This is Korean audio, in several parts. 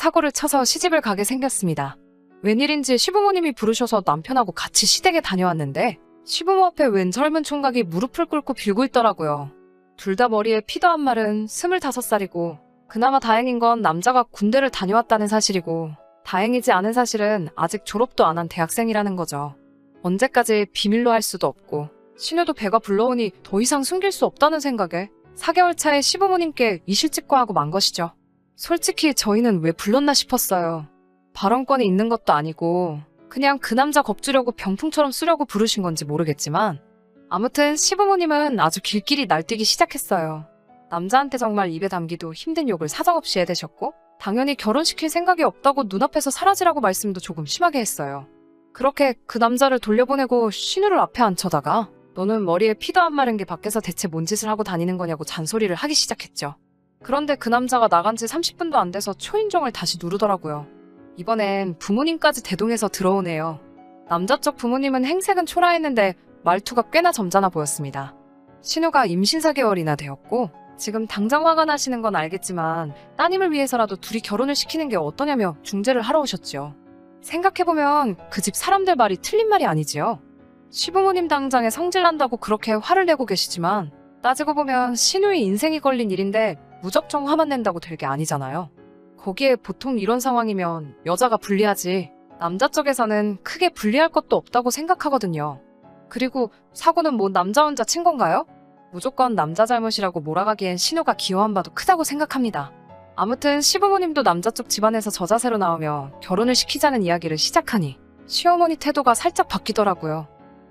사고를 쳐서 시집을 가게 생겼습니다. 웬일인지 시부모님이 부르셔서 남편하고 같이 시댁에 다녀왔는데 시부모 앞에 웬 젊은 총각이 무릎을 꿇고 빌고 있더라고요. 둘 다 머리에 피도 안 마른 25살이고 그나마 다행인 건 남자가 군대를 다녀왔다는 사실이고 다행이지 않은 사실은 아직 졸업도 안 한 대학생이라는 거죠. 언제까지 비밀로 할 수도 없고 신우도 배가 불러오니 더 이상 숨길 수 없다는 생각에 4개월 차에 시부모님께 이실직고하고 만 것이죠. 솔직히 저희는 왜 불렀나 싶었어요. 발언권이 있는 것도 아니고 그냥 그 남자 겁주려고 병풍처럼 쓰려고 부르신 건지 모르겠지만 아무튼 시부모님은 아주 길길이 날뛰기 시작했어요. 남자한테 정말 입에 담기도 힘든 욕을 사정없이 해대셨고 당연히 결혼시킬 생각이 없다고 눈앞에서 사라지라고 말씀도 조금 심하게 했어요. 그렇게 그 남자를 돌려보내고 신우를 앞에 앉혀다가 너는 머리에 피도 안 마른 게 밖에서 대체 뭔 짓을 하고 다니는 거냐고 잔소리를 하기 시작했죠. 그런데 그 남자가 나간 지 30분도 안 돼서 초인종을 다시 누르더라고요. 이번엔 부모님까지 대동해서 들어오네요. 남자 쪽 부모님은 행색은 초라했는데 말투가 꽤나 점잖아 보였습니다. 신우가 임신 4개월이나 되었고 지금 당장 화가 나시는 건 알겠지만 따님을 위해서라도 둘이 결혼을 시키는 게 어떠냐며 중재를 하러 오셨죠. 생각해보면 그 집 사람들 말이 틀린 말이 아니지요. 시부모님 당장에 성질난다고 그렇게 화를 내고 계시지만 따지고 보면 신우의 인생이 걸린 일인데 무작정 화만 낸다고 될 게 아니잖아요. 거기에 보통 이런 상황이면 여자가 불리하지 남자 쪽에서는 크게 불리할 것도 없다고 생각하거든요. 그리고 사고는 뭐 남자 혼자 친 건가요? 무조건 남자 잘못이라고 몰아가기엔 신우가 기여한 바도 크다고 생각합니다. 아무튼 시부모님도 남자 쪽 집안에서 저 자세로 나오며 결혼을 시키자는 이야기를 시작하니 시어머니 태도가 살짝 바뀌더라고요.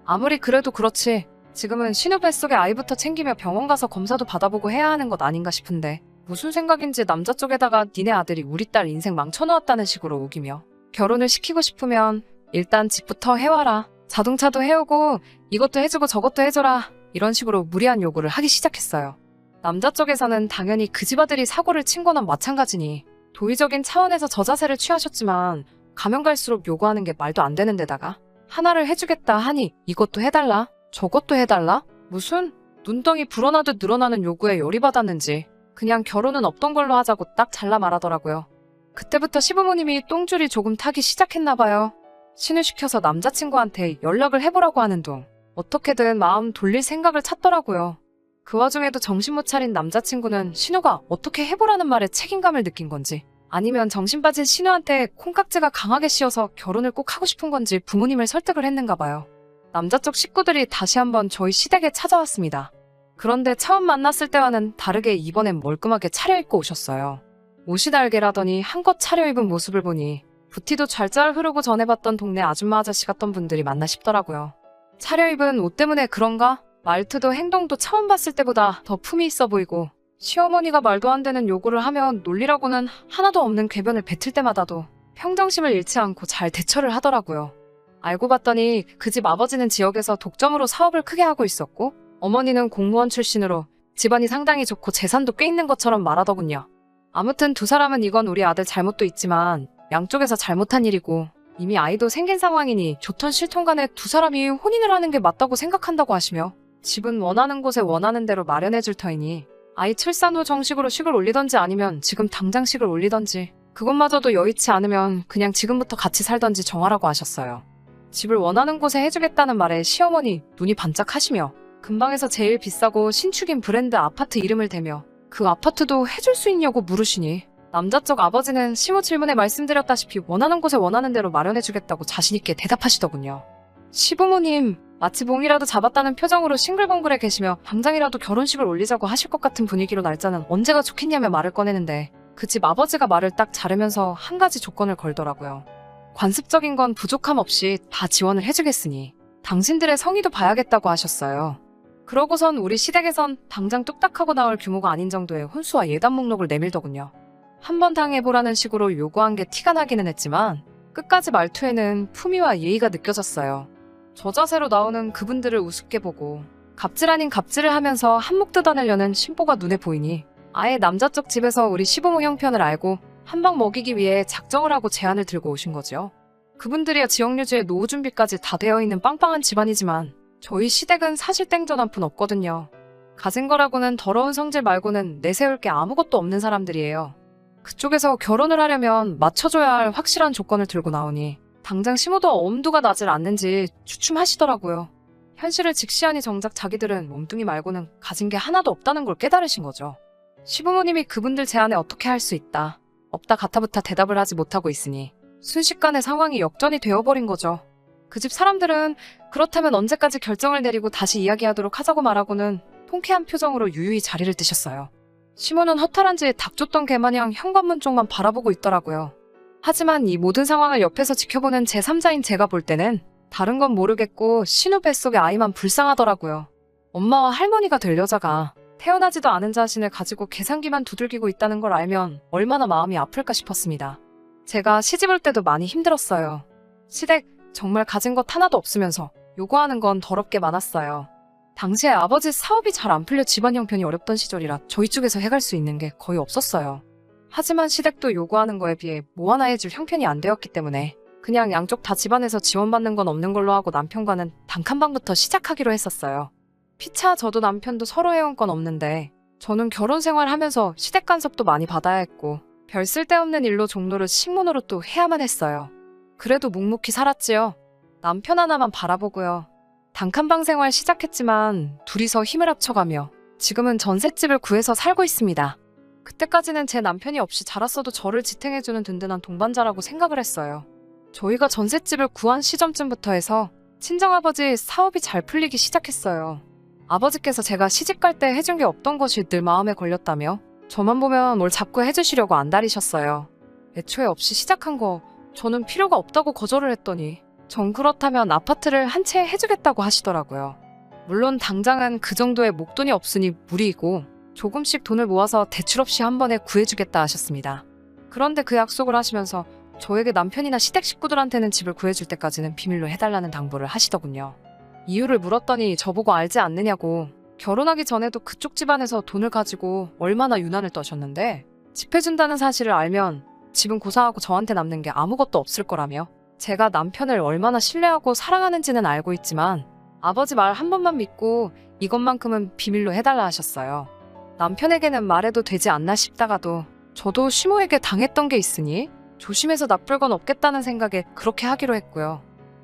아무리 그래도 그렇지 지금은 신우 뱃속에 아이부터 챙기며 병원 가서 검사도 받아보고 해야 하는 것 아닌가 싶은데 무슨 생각인지 남자 쪽에다가 니네 아들이 우리 딸 인생 망쳐놓았다는 식으로 우기며 결혼을 시키고 싶으면 일단 집부터 해와라. 자동차도 해오고 이것도 해주고 저것도 해줘라. 이런 식으로 무리한 요구를 하기 시작했어요. 남자 쪽에서는 당연히 그 집 아들이 사고를 친 거나 마찬가지니 도의적인 차원에서 저 자세를 취하셨지만 가면 갈수록 요구하는 게 말도 안 되는 데다가 하나를 해주겠다 하니 이것도 해달라 저것도 해달라 무슨 눈덩이 불어나듯 늘어나는 요구에 열이 받았는지 그냥 결혼은 없던 걸로 하자고 딱 잘라 말하더라고요. 그때부터 시부모님이 똥줄이 조금 타기 시작했나봐요. 신우시켜서 남자친구한테 연락을 해보라고 하는 둥 어떻게든 마음 돌릴 생각을 찾더라고요. 그 와중에도 정신 못 차린 남자친구는 신우가 어떻게 해보라는 말에 책임감을 느낀 건지 아니면 정신 빠진 신우한테 콩깍지가 강하게 씌어서 결혼을 꼭 하고 싶은 건지 부모님을 설득을 했는가 봐요. 남자 쪽 식구들이 다시 한번 저희 시댁에 찾아왔습니다. 그런데 처음 만났을 때와는 다르게 이번엔 멀끔하게 차려입고 오셨어요. 옷이 달게라더니 한껏 차려입은 모습을 보니 부티도 좔좔 흐르고 전에 봤던 동네 아줌마 아저씨 같던 분들이 맞나 싶더라고요. 차려입은 옷 때문에 그런가? 말투도 행동도 처음 봤을 때보다 더 품이 있어 보이고 시어머니가 말도 안 되는 요구를 하면 논리라고는 하나도 없는 궤변을 뱉을 때마다도 평정심을 잃지 않고 잘 대처를 하더라고요. 알고 봤더니 그 집 아버지는 지역에서 독점으로 사업을 크게 하고 있었고 어머니는 공무원 출신으로 집안이 상당히 좋고 재산도 꽤 있는 것처럼 말하더군요. 아무튼 두 사람은 이건 우리 아들 잘못도 있지만 양쪽에서 잘못한 일이고 이미 아이도 생긴 상황이니 좋던 싫던 간에 두 사람이 혼인을 하는 게 맞다고 생각한다고 하시며 집은 원하는 곳에 원하는 대로 마련해 줄 터이니 아이 출산 후 정식으로 식을 올리던지 아니면 지금 당장 식을 올리던지 그것마저도 여의치 않으면 그냥 지금부터 같이 살던지 정하라고 하셨어요. 집을 원하는 곳에 해주겠다는 말에 시어머니 눈이 반짝하시며 근방에서 제일 비싸고 신축인 브랜드 아파트 이름을 대며 그 아파트도 해줄 수 있냐고 물으시니 남자 쪽 아버지는 시모 질문에 말씀드렸다시피 원하는 곳에 원하는 대로 마련해주겠다고 자신있게 대답하시더군요. 시부모님 마치 봉이라도 잡았다는 표정으로 싱글벙글해 계시며 당장이라도 결혼식을 올리자고 하실 것 같은 분위기로 날짜는 언제가 좋겠냐며 말을 꺼내는데 그 집 아버지가 말을 딱 자르면서 한 가지 조건을 걸더라고요. 관습적인 건 부족함 없이 다 지원을 해주겠으니 당신들의 성의도 봐야겠다고 하셨어요. 그러고선 우리 시댁에선 당장 뚝딱하고 나올 규모가 아닌 정도의 혼수와 예단 목록을 내밀더군요. 한번 당해보라는 식으로 요구한 게 티가 나기는 했지만 끝까지 말투에는 품위와 예의가 느껴졌어요. 저 자세로 나오는 그분들을 우습게 보고 갑질 아닌 갑질을 하면서 한몫 뜯어내려는 심보가 눈에 보이니 아예 남자 쪽 집에서 우리 시부모 형편을 알고 한 방 먹이기 위해 작정을 하고 제안을 들고 오신 거죠. 그분들이야 지역유지에 노후 준비까지 다 되어 있는 빵빵한 집안이지만 저희 시댁은 사실 땡전 한 푼 없거든요. 가진 거라고는 더러운 성질 말고는 내세울 게 아무것도 없는 사람들이에요. 그쪽에서 결혼을 하려면 맞춰줘야 할 확실한 조건을 들고 나오니 당장 심호도 엄두가 나질 않는지 주춤하시더라고요. 현실을 직시하니 정작 자기들은 몸뚱이 말고는 가진 게 하나도 없다는 걸 깨달으신 거죠. 시부모님이 그분들 제안에 어떻게 할 수 있다, 없다 가타부타 대답을 하지 못하고 있으니 순식간에 상황이 역전이 되어버린 거죠. 그 집 사람들은 그렇다면 언제까지 결정을 내리고 다시 이야기하도록 하자고 말하고는 통쾌한 표정으로 유유히 자리를 뜨셨어요. 시모는 허탈한지 닥쳤던 개마냥 현관문 쪽만 바라보고 있더라고요. 하지만 이 모든 상황을 옆에서 지켜보는 제3자인 제가 볼 때는 다른 건 모르겠고 신우 뱃속의 아이만 불쌍하더라고요. 엄마와 할머니가 될 여자가 태어나지도 않은 자신을 가지고 계산기만 두들기고 있다는 걸 알면 얼마나 마음이 아플까 싶었습니다. 제가 시집올 때도 많이 힘들었어요. 시댁 정말 가진 것 하나도 없으면서 요구하는 건 더럽게 많았어요. 당시에 아버지 사업이 잘 안 풀려 집안 형편이 어렵던 시절이라 저희 쪽에서 해갈 수 있는 게 거의 없었어요. 하지만 시댁도 요구하는 거에 비해 뭐 하나 해줄 형편이 안 되었기 때문에 그냥 양쪽 다 집안에서 지원받는 건 없는 걸로 하고 남편과는 단칸방부터 시작하기로 했었어요. 피차 저도 남편도 서로 해온 건 없는데 저는 결혼 생활하면서 시댁 간섭도 많이 받아야 했고 별 쓸데없는 일로 종로를 식모노로 또 해야만 했어요. 그래도 묵묵히 살았지요. 남편 하나만 바라보고요. 단칸방 생활 시작했지만 둘이서 힘을 합쳐가며 지금은 전셋집을 구해서 살고 있습니다. 그때까지는 제 남편이 없이 자랐어도 저를 지탱해주는 든든한 동반자라고 생각을 했어요. 저희가 전셋집을 구한 시점쯤부터 해서 친정아버지 사업이 잘 풀리기 시작했어요. 아버지께서 제가 시집갈 때 해준 게 없던 것이 늘 마음에 걸렸다며 저만 보면 뭘 자꾸 해주시려고 안달이셨어요. 애초에 없이 시작한 거 저는 필요가 없다고 거절을 했더니 전 그렇다면 아파트를 한 채 해주겠다고 하시더라고요. 물론 당장은 그 정도의 목돈이 없으니 무리이고 조금씩 돈을 모아서 대출 없이 한 번에 구해주겠다 하셨습니다. 그런데 그 약속을 하시면서 저에게 남편이나 시댁 식구들한테는 집을 구해줄 때까지는 비밀로 해달라는 당부를 하시더군요. 이유를 물었더니 저보고 알지 않느냐고 결혼하기 전에도 그쪽 집안에서 돈을 가지고 얼마나 유난을 떠셨는데 집 해준다는 사실을 알면 집은 고사하고 저한테 남는 게 아무것도 없을 거라며 제가 남편을 얼마나 신뢰하고 사랑하는지는 알고 있지만 아버지 말 한 번만 믿고 이것만큼은 비밀로 해달라 하셨어요. 남편에게는 말해도 되지 않나 싶다가도 저도 시모에게 당했던 게 있으니 조심해서 나쁠 건 없겠다는 생각에 그렇게 하기로 했고요.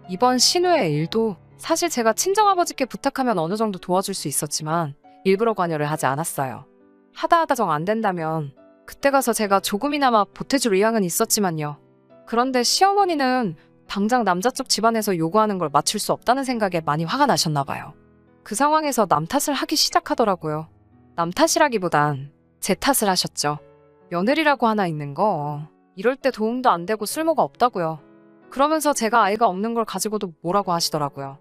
이번 신우의 일도 사실 제가 친정아버지께 부탁하면 어느 정도 도와줄 수 있었지만 일부러 관여를 하지 않았어요. 하다 정 안 된다면 그때 가서 제가 조금이나마 보태줄 의향은 있었지만요. 그런데 시어머니는 당장 남자 쪽 집안에서 요구하는 걸 맞출 수 없다는 생각에 많이 화가 나셨나 봐요. 그 상황에서 남 탓을 하기 시작하더라고요. 남 탓이라기보단 제 탓을 하셨죠. 며느리라고 하나 있는 거 이럴 때 도움도 안 되고 쓸모가 없다고요. 그러면서 제가 아이가 없는 걸 가지고도 뭐라고 하시더라고요.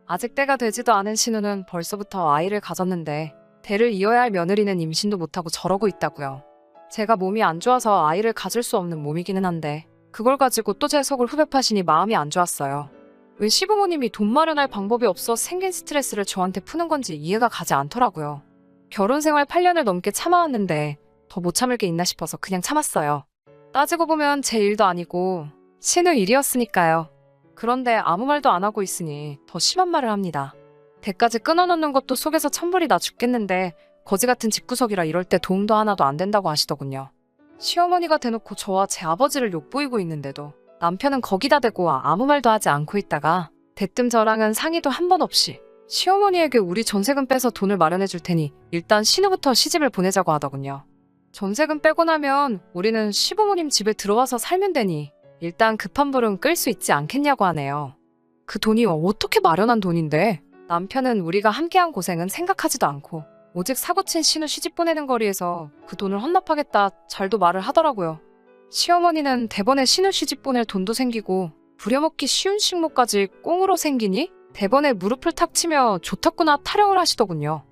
아직 때가 되지도 않은 신우는 벌써부터 아이를 가졌는데 대를 이어야 할 며느리는 임신도 못하고 저러고 있다고요. 제가 몸이 안 좋아서 아이를 가질 수 없는 몸이기는 한데 그걸 가지고 또 제 속을 후벼 파시니 마음이 안 좋았어요. 왜 시부모님이 돈 마련할 방법이 없어 생긴 스트레스를 저한테 푸는 건지 이해가 가지 않더라고요. 결혼 생활 8년을 넘게 참아왔는데 더 못 참을 게 있나 싶어서 그냥 참았어요. 따지고 보면 제 일도 아니고 신우 일이었으니까요. 그런데 아무 말도 안 하고 있으니 더 심한 말을 합니다. 대까지 끊어놓는 것도 속에서 천불이 나 죽겠는데 거지 같은 집구석이라 이럴 때 도움도 하나도 안 된다고 하시더군요. 시어머니가 대놓고 저와 제 아버지를 욕보이고 있는데도 남편은 거기다 대고 아무 말도 하지 않고 있다가 대뜸 저랑은 상의도 한 번 없이 시어머니에게 우리 전세금 빼서 돈을 마련해 줄 테니 일단 신우부터 시집을 보내자고 하더군요. 전세금 빼고 나면 우리는 시부모님 집에 들어와서 살면 되니 일단 급한 불은 끌 수 있지 않겠냐고 하네요. 그 돈이 어떻게 마련한 돈인데 남편은 우리가 함께한 고생은 생각하지도 않고 오직 사고친 신우 시집 보내는 거리에서 그 돈을 헌납하겠다 잘도 말을 하더라고요. 시어머니는 대번에 신우 시집 보낼 돈도 생기고 부려먹기 쉬운 식모까지 꽁으로 생기니 대번에 무릎을 탁 치며 좋다구나 타령을 하시더군요.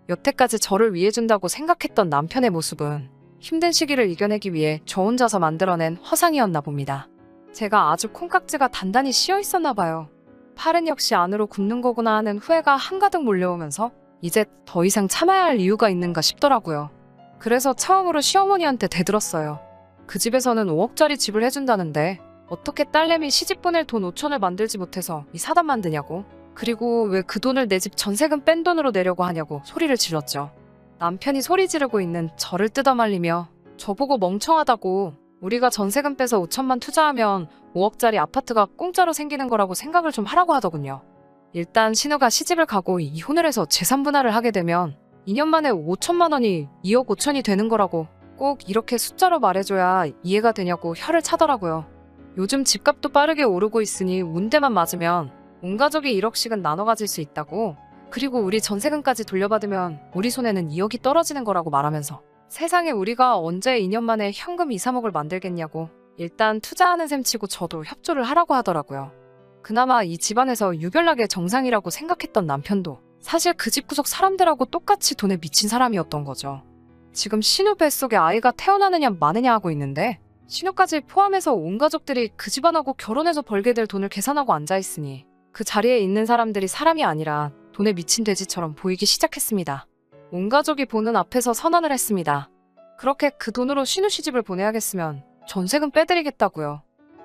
여태까지 저를 위해준다고 생각했던 남편의 모습은 힘든 시기를 이겨내기 위해 저 혼자서 만들어낸 허상이었나 봅니다. 제가 아주 콩깍지가 단단히 씌어 있었나 봐요. 팔은 역시 안으로 굽는 거구나 하는 후회가 한가득 몰려오면서 이제 더 이상 참아야 할 이유가 있는가 싶더라고요. 그래서 처음으로 시어머니한테 대들었어요. 그 집에서는 5억짜리 집을 해준다는데 어떻게 딸내미 시집 보낼 돈 5천을 만들지 못해서 이 사단 만드냐고. 그리고 왜 그 돈을 내 집 전세금 뺀 돈으로 내려고 하냐고 소리를 질렀죠. 남편이 소리 지르고 있는 저를 뜯어말리며 저보고 멍청하다고 우리가 전세금 빼서 5천만 투자하면 5억짜리 아파트가 공짜로 생기는 거라고 생각을 좀 하라고 하더군요. 일단 신우가 시집을 가고 이혼을 해서 재산 분할을 하게 되면 2년 만에 5천만 원이 2억 5천이 되는 거라고 꼭 이렇게 숫자로 말해줘야 이해가 되냐고 혀를 차더라고요. 요즘 집값도 빠르게 오르고 있으니 운대만 맞으면 온 가족이 1억씩은 나눠 가질 수 있다고, 그리고 우리 전세금까지 돌려받으면 우리 손에는 2억이 떨어지는 거라고 말하면서 세상에 우리가 언제 2년 만에 현금 2, 3억을 만들겠냐고 일단 투자하는 셈 치고 저도 협조를 하라고 하더라고요. 그나마 이 집안에서 유별나게 정상이라고 생각했던 남편도 사실 그 집 구석 사람들하고 똑같이 돈에 미친 사람이었던 거죠. 지금 신우 뱃속에 아이가 태어나느냐 마느냐 하고 있는데 신우까지 포함해서 온 가족들이 그 집안하고 결혼해서 벌게 될 돈을 계산하고 앉아있으니 그 자리에 있는 사람들이 사람이 아니라 돈에 미친 돼지처럼 보이기 시작했습니다. 온 가족이 보는 앞에서 선언을 했습니다. 그렇게 그 돈으로 신우 시집을 보내야겠으면 전세금 빼드리겠다고요.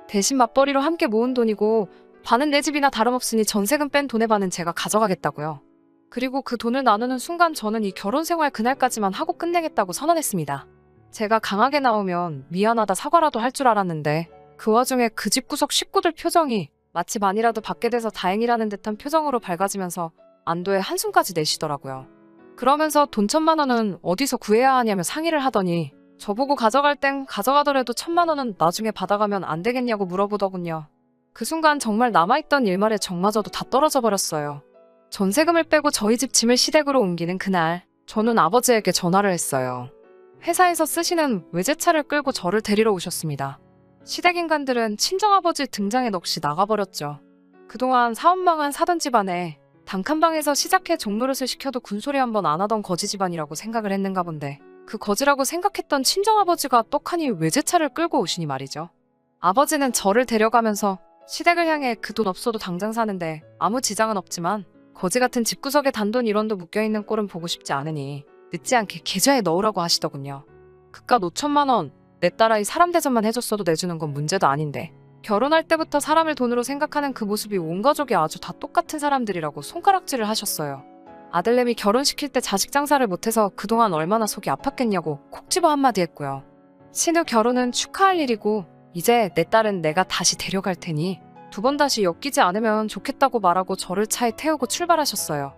대신 맞벌이로 함께 모은 돈이고 반은 내 집이나 다름없으니 전세금 뺀 돈의 반은 제가 가져가겠다고요. 그리고 그 돈을 나누는 순간 저는 이 결혼 생활 그날까지만 하고 끝내겠다고 선언했습니다. 제가 강하게 나오면 미안하다 사과라도 할 줄 알았는데 그 와중에 그 집구석 식구들 표정이 마치 많이라도 받게 돼서 다행이라는 듯한 표정으로 밝아지면서 안도의 한숨까지 내쉬더라고요. 그러면서 돈 1,000만 원은 어디서 구해야 하냐며 상의를 하더니 저보고 가져갈 땐 가져가더라도 1,000만 원은 나중에 받아가면 안 되겠냐고 물어보더군요. 그 순간 정말 남아있던 일말의 정마저도 다 떨어져 버렸어요. 전세금을 빼고 저희 집 짐을 시댁으로 옮기는 그날 저는 아버지에게 전화를 했어요. 회사에서 쓰시는 외제차를 끌고 저를 데리러 오셨습니다. 시댁 인간들은 친정아버지 등장에 넋이 나가버렸죠. 그동안 사업망한 사돈 집안에 단칸방에서 시작해 종노릇을 시켜도 군소리 한 번 안 하던 거지 집안이라고 생각을 했는가 본데 그 거지라고 생각했던 친정아버지가 떡하니 외제차를 끌고 오시니 말이죠. 아버지는 저를 데려가면서 시댁을 향해 그 돈 없어도 당장 사는데 아무 지장은 없지만 거지 같은 집구석에 단돈 1원도 묶여있는 꼴은 보고 싶지 않으니 늦지 않게 계좌에 넣으라고 하시더군요. 그깟 5천만 원, 내 딸아이 사람 대접만 해줬어도 내주는 건 문제도 아닌데 결혼할 때부터 사람을 돈으로 생각하는 그 모습이 온 가족이 아주 다 똑같은 사람들이라고 손가락질을 하셨어요. 아들내미 결혼시킬 때 자식 장사를 못해서 그동안 얼마나 속이 아팠겠냐고 콕 집어 한마디 했고요. 신우 결혼은 축하할 일이고 이제 내 딸은 내가 다시 데려갈 테니 2번 다시 엮이지 않으면 좋겠다고 말하고 저를 차에 태우고 출발하셨어요.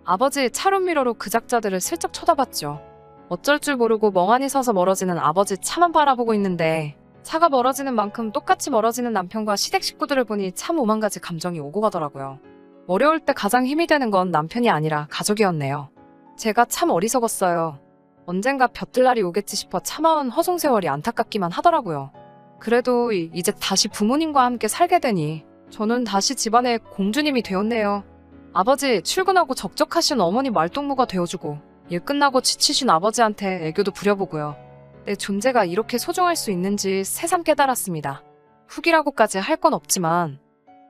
아버지 차룸미러로 그 작자들을 슬쩍 쳐다봤죠. 어쩔 줄 모르고 멍하니 서서 멀어지는 아버지 차만 바라보고 있는데 차가 멀어지는 만큼 똑같이 멀어지는 남편과 시댁 식구들을 보니 참 오만 가지 감정이 오고 가더라고요. 어려울 때 가장 힘이 되는 건 남편이 아니라 가족이었네요. 제가 참 어리석었어요. 언젠가 볕들 날이 오겠지 싶어 참아온 허송세월이 안타깝기만 하더라고요. 그래도 이제 다시 부모님과 함께 살게 되니 저는 다시 집안의 공주님이 되었네요. 아버지 출근하고 적적하신 어머니 말동무가 되어주고 일 끝나고 지치신 아버지한테 애교도 부려보고요. 내 존재가 이렇게 소중할 수 있는지 새삼 깨달았습니다. 후기라고까지 할 건 없지만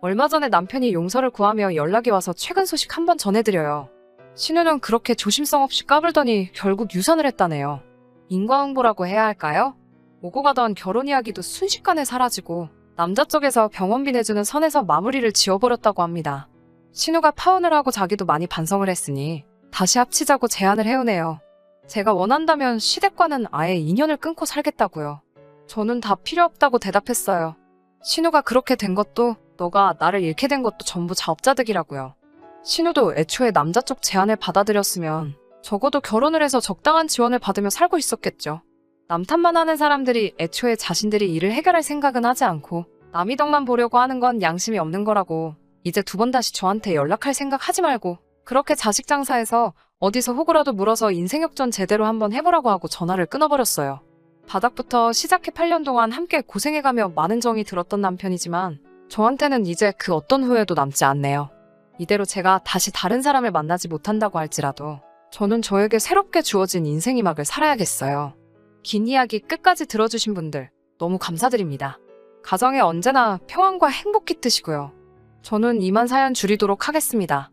얼마 전에 남편이 용서를 구하며 연락이 와서 최근 소식 한번 전해드려요. 신우는 그렇게 조심성 없이 까불더니 결국 유산을 했다네요. 인과응보라고 해야 할까요? 오고 가던 결혼 이야기도 순식간에 사라지고 남자 쪽에서 병원비 내주는 선에서 마무리를 지어버렸다고 합니다. 신우가 파혼을 하고 자기도 많이 반성을 했으니 다시 합치자고 제안을 해오네요. 제가 원한다면 시댁과는 아예 인연을 끊고 살겠다고요. 저는 다 필요 없다고 대답했어요. 신우가 그렇게 된 것도 너가 나를 잃게 된 것도 전부 자업자득이라고요. 신우도 애초에 남자 쪽 제안을 받아들였으면 적어도 결혼을 해서 적당한 지원을 받으며 살고 있었겠죠. 남 탓만 하는 사람들이 애초에 자신들이 일을 해결할 생각은 하지 않고 남이 덕만 보려고 하는 건 양심이 없는 거라고 이제 2번 다시 저한테 연락할 생각 하지 말고 그렇게 자식 장사해서 어디서 호구라도 물어서 인생 역전 제대로 한번 해보라고 하고 전화를 끊어버렸어요. 바닥부터 시작해 8년 동안 함께 고생해가며 많은 정이 들었던 남편이지만 저한테는 이제 그 어떤 후회도 남지 않네요. 이대로 제가 다시 다른 사람을 만나지 못한다고 할지라도 저는 저에게 새롭게 주어진 인생 2막을 살아야겠어요. 긴 이야기 끝까지 들어주신 분들 너무 감사드립니다. 가정에 언제나 평안과 행복 깃드시고요. 저는 이만 사연 줄이도록 하겠습니다.